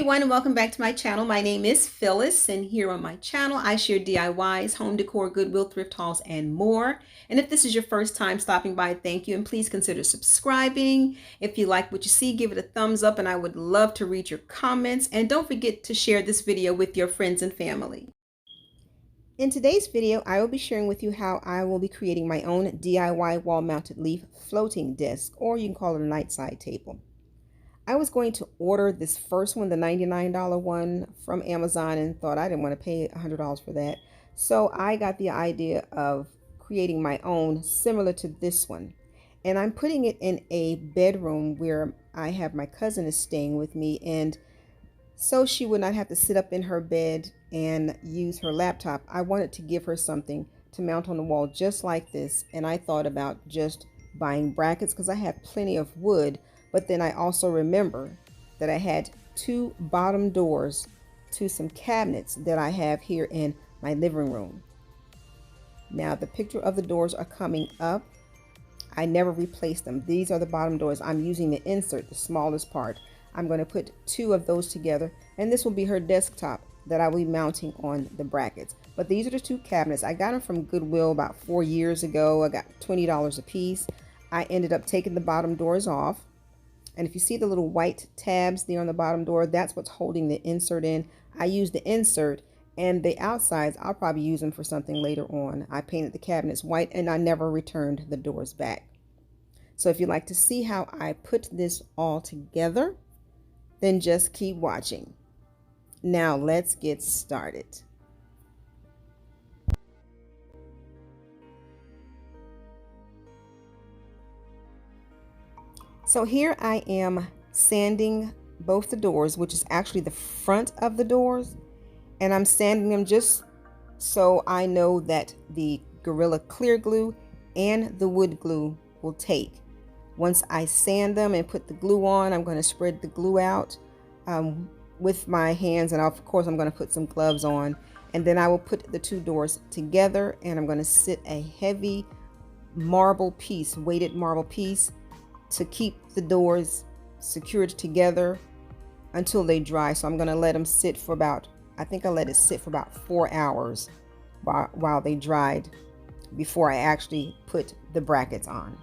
everyone, and welcome back to my channel. My name is Phyllis, and here on my channel I share DIYs, home decor, Goodwill, thrift hauls, and more. And if this is your first time stopping by, thank you, and please consider subscribing. If you like what you see, give it a thumbs up, and I would love to read your comments. And don't forget to share this video with your friends and family. In today's video, I will be sharing with you how I will be creating my own DIY wall-mounted leaf floating disc, or you can call it a nightside table. I was going to order this first one, the $99 one from Amazon, and thought I didn't want to pay $100 for that. So I got the idea of creating my own similar to this one. And I'm putting it in a bedroom where I have my cousin is staying with me, and so she would not have to sit up in her bed and use her laptop. I wanted to give her something to mount on the wall just like this, and I thought about just buying brackets because I have plenty of wood. But then I also remember that I had two bottom doors to some cabinets that I have here in my living room. Now the picture of the doors are coming up. I never replaced them. These are the bottom doors. I'm using the insert, the smallest part. I'm going to put two of those together, and this will be her desktop that I will be mounting on the brackets. But these are the two cabinets. I got them from Goodwill about 4 years ago. I got $20 a piece. I ended up taking the bottom doors off. And if you see the little white tabs there on the bottom door, that's what's holding the insert in. I use the insert, and the outsides, I'll probably use them for something later on. I painted the cabinets white, and I never returned the doors back. So if you'd like to see how I put this all together, then just keep watching. Now let's get started. So here I am sanding both the doors, which is actually the front of the doors, and I'm sanding them just so I know that the Gorilla Clear Glue and the wood glue will take. Once I sand them and put the glue on, I'm going to spread the glue out with my hands, and of course I'm going to put some gloves on, and then I will put the two doors together, and I'm going to sit a heavy marble piece, weighted marble piece, to keep the doors secured together until they dry. So I'm going to let them sit for about, I think I let it sit for about 4 hours while they dried before I actually put the brackets on.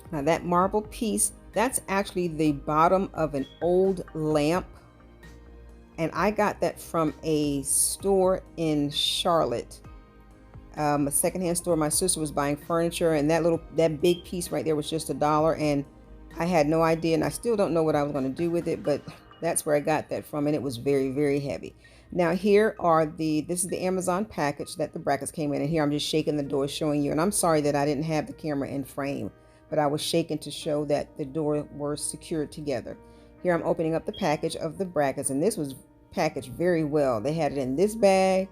Now that marble piece, that's actually the bottom of an old lamp, and I got that from a store in Charlotte, a secondhand store. My sister was buying furniture, and that big piece right there was just $1, and I had no idea, and I still don't know what I was going to do with it, but that's where I got that from, and it was very, very heavy. Now here are this is the Amazon package that the brackets came in, and here I'm just shaking the door showing you, and I'm sorry that I didn't have the camera in frame, but I was shaking to show that the door were secured together. Here I'm opening up the package of the brackets, and this was packaged very well. They had it in this bag,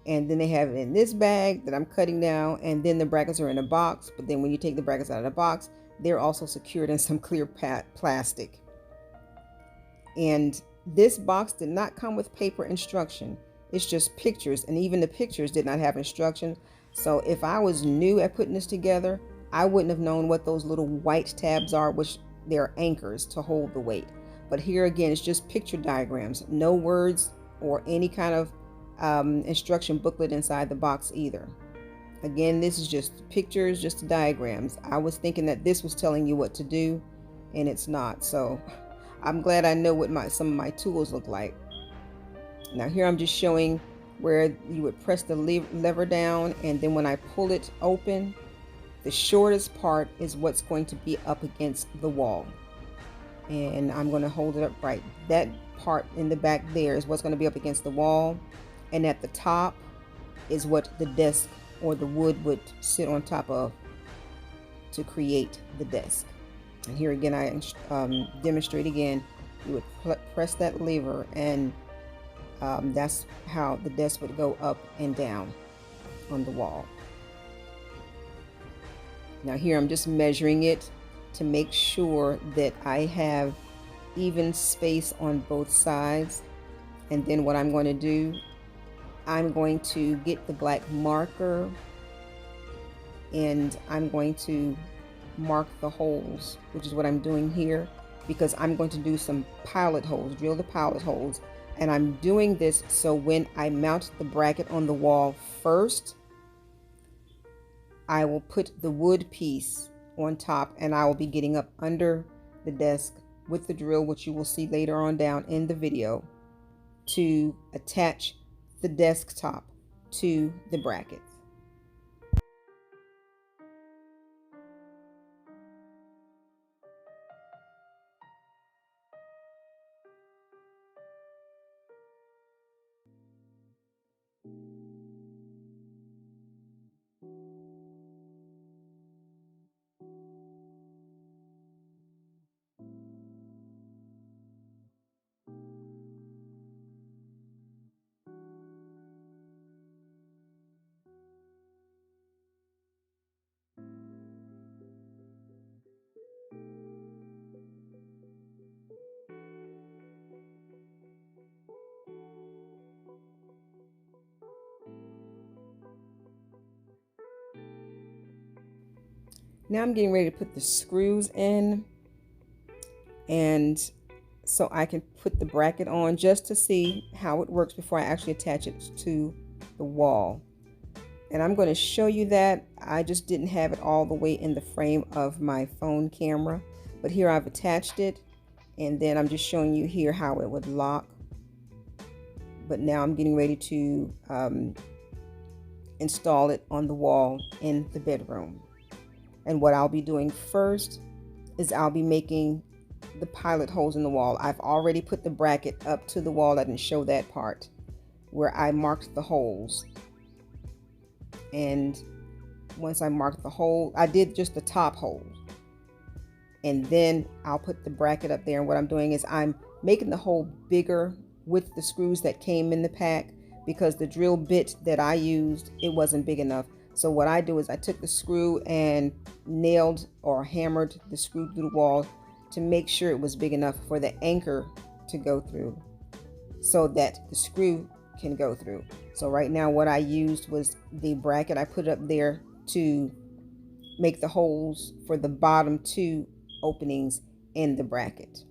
and then they have it in this bag that I'm cutting now, and then the brackets are in a box. But then when you take the brackets out of the box, they're also secured in some clear plastic. And this box did not come with paper instruction. It's just pictures, and even the pictures did not have instructions. So if I was new at putting this together, I wouldn't have known what those little white tabs are, which they're anchors to hold the weight. But here again, it's just picture diagrams, no words or any kind of instruction booklet inside the box either. Again, this is just pictures, just diagrams. I was thinking that this was telling you what to do, and it's not. So I'm glad I know what some of my tools look like. Now here I'm just showing where you would press the lever down, and then when I pull it open, the shortest part is what's going to be up against the wall, and I'm going to hold it up right. That part in the back there is what's going to be up against the wall, and at the top is what the desk or the wood would sit on top of to create the desk. And here again, I demonstrate again. You would press that lever, and that's how the desk would go up and down on the wall. Now here I'm just measuring it to make sure that I have even space on both sides. And then what I'm going to do, I'm going to get the black marker and I'm going to mark the holes, which is what I'm doing here, because I'm going to do some pilot holes, drill the pilot holes. And I'm doing this so when I mount the bracket on the wall first, I will put the wood piece on top and I will be getting up under the desk with the drill, which you will see later on down in the video, to attach the desktop to the brackets. Now I'm getting ready to put the screws in, and so I can put the bracket on just to see how it works before I actually attach it to the wall. And I'm going to show you that. I just didn't have it all the way in the frame of my phone camera, but here I've attached it, and then I'm just showing you here how it would lock. But now I'm getting ready to install it on the wall in the bedroom. And what I'll be doing first is I'll be making the pilot holes in the wall. I've already put the bracket up to the wall. I didn't show that part where I marked the holes. And once I marked the hole, I did just the top hole. And then I'll put the bracket up there. And what I'm doing is I'm making the hole bigger with the screws that came in the pack, because the drill bit that I used, it wasn't big enough. So what I do is I took the screw and nailed or hammered the screw through the wall to make sure it was big enough for the anchor to go through so that the screw can go through. So right now what I used was the bracket. I put it up there to make the holes for the bottom two openings in the bracket.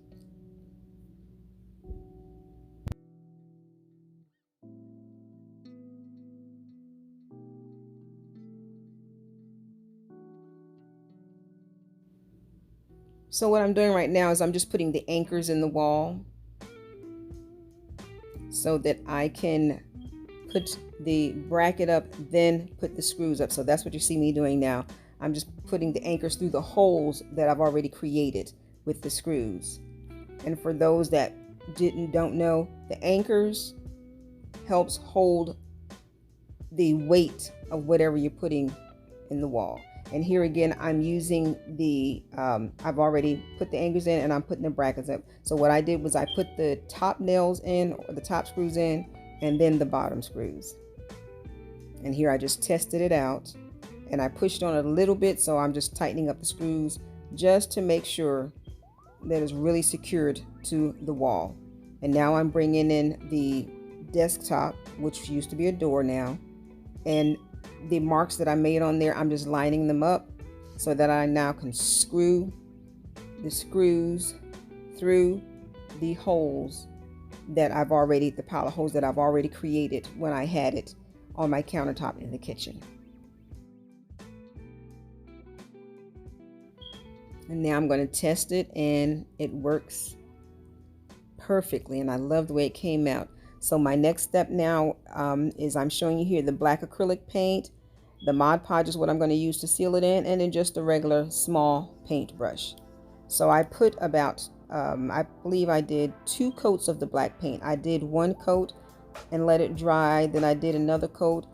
So what I'm doing right now is I'm just putting the anchors in the wall so that I can put the bracket up, then put the screws up. So that's what you see me doing now. I'm just putting the anchors through the holes that I've already created with the screws. And for those that don't know, the anchors helps hold the weight of whatever you're putting in the wall. And here again, I'm using the, I've already put the anchors in and I'm putting the brackets up. So what I did was I put the top nails in, or the top screws in, and then the bottom screws. And here I just tested it out and I pushed on it a little bit. So I'm just tightening up the screws just to make sure that it's really secured to the wall. And now I'm bringing in the desktop, which used to be a door now. And the marks that I made on there, I'm just lining them up so that I now can screw the screws through the holes that I've already, the pilot holes that I've already created when I had it on my countertop in the kitchen. And now I'm going to test it, and it works perfectly, and I love the way it came out. So my next step now is I'm showing you here the black acrylic paint. The Mod Podge is what I'm going to use to seal it in, and then just a regular small paintbrush. So I put about, I believe I did 2 coats of the black paint. I did 1 coat and let it dry. Then I did another coat.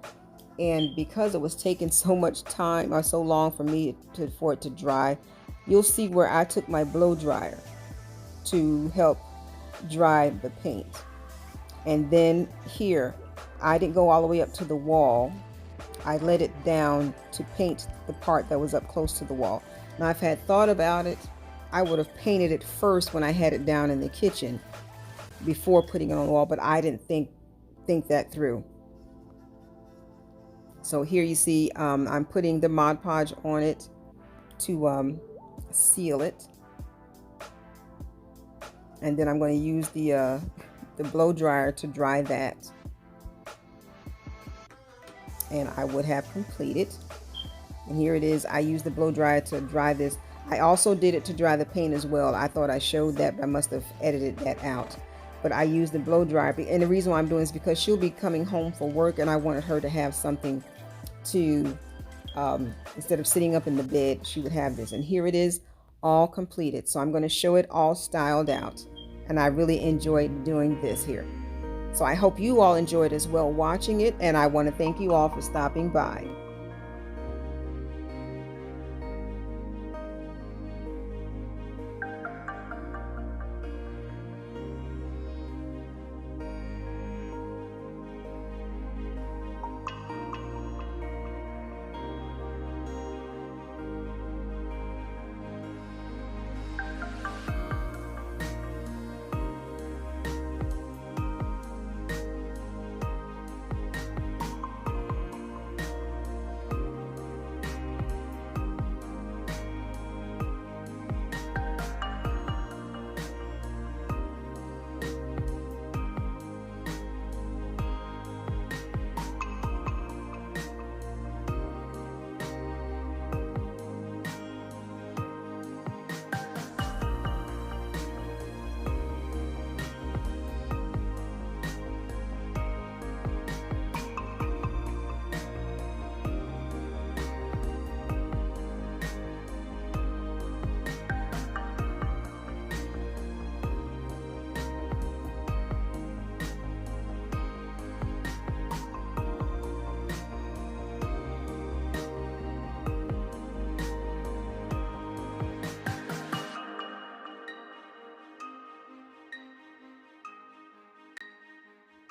And because it was taking so much time or so long for me for it to dry, you'll see where I took my blow dryer to help dry the paint. And then here, I didn't go all the way up to the wall. I let it down to paint the part that was up close to the wall. Now, if I had thought about it, I would have painted it first when I had it down in the kitchen before putting it on the wall, but I didn't think that through. So here you see I'm putting the Mod Podge on it to seal it, and then I'm going to use the blow dryer to dry that, and I would have completed. And here it is. I used the blow dryer to dry this. I also did it to dry the paint as well. I thought I showed that, but I must have edited that out. But I used the blow dryer, and the reason why I'm doing this is because she'll be coming home for work, and I wanted her to have something to, instead of sitting up in the bed, she would have this. And here it is, all completed. So I'm going to show it all styled out, and I really enjoyed doing this here. So I hope you all enjoyed as well watching it, and I want to thank you all for stopping by.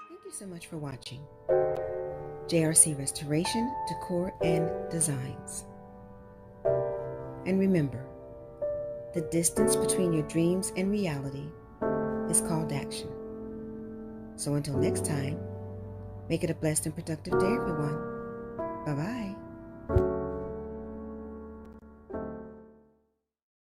Thank you so much for watching JRC Restoration, Decor, and Designs. And remember, the distance between your dreams and reality is called action. So until next time, make it a blessed and productive day, everyone. Bye-bye.